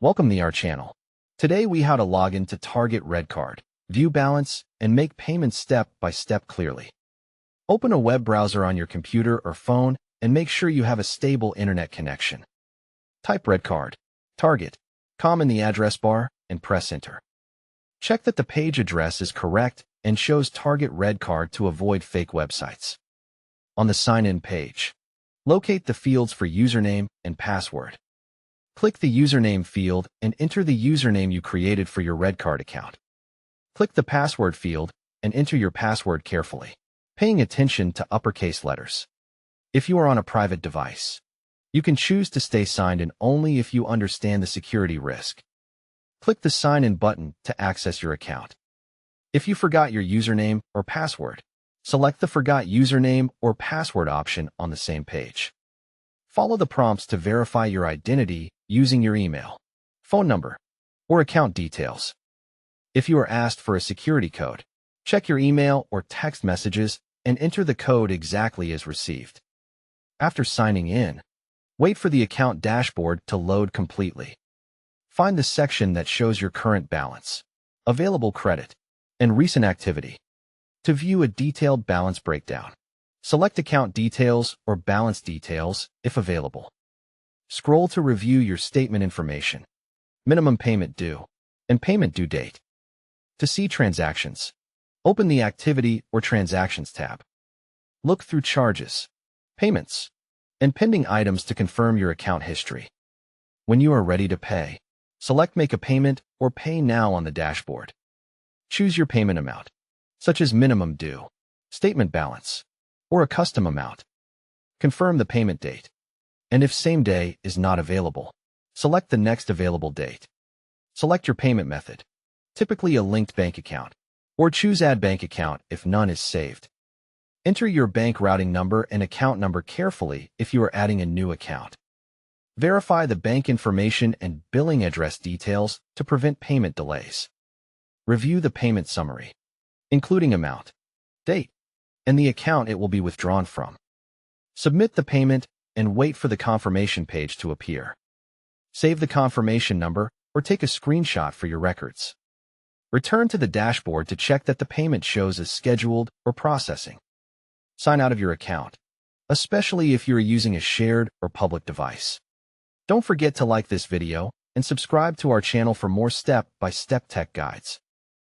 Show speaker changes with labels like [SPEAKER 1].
[SPEAKER 1] Welcome to our channel. Today we how to log into Target RedCard, view balance, and make payments step by step clearly. Open a web browser on your computer or phone and make sure you have a stable internet connection. Type RedCard, Target.com in the address bar and press enter. Check that the page address is correct and shows Target RedCard to avoid fake websites. On the sign-in page, locate the fields for username and password. Click the username field and enter the username you created for your RedCard account. Click the password field and enter your password carefully, paying attention to uppercase letters. If you are on a private device, you can choose to stay signed in only if you understand the security risk. Click the Sign In button to access your account. If you forgot your username or password, select the Forgot Username or Password option on the same page. Follow the prompts to verify your identity using your email, phone number, or account details. If you are asked for a security code, check your email or text messages and enter the code exactly as received. After signing in, wait for the account dashboard to load completely. Find the section that shows your current balance, available credit, and recent activity. To view a detailed balance breakdown, select Account Details or Balance Details if available. Scroll to review your statement information, minimum payment due, and payment due date. To see transactions, open the Activity or Transactions tab. Look through charges, payments, and pending items to confirm your account history. When you are ready to pay, select Make a Payment or Pay Now on the dashboard. Choose your payment amount, such as minimum due, statement balance, or a custom amount. Confirm the payment date, and if same day is not available, select the next available date. Select your payment method, typically a linked bank account, or choose Add Bank Account if none is saved. Enter your bank routing number and account number carefully if you are adding a new account. Verify the bank information and billing address details to prevent payment delays. Review the payment summary, including amount, date, and the account it will be withdrawn from. Submit the payment and wait for the confirmation page to appear. Save the confirmation number or take a screenshot for your records. Return to the dashboard to check that the payment shows as scheduled or processing. Sign out of your account, especially if you are using a shared or public device. Don't forget to like this video and subscribe to our channel for more step-by-step tech guides.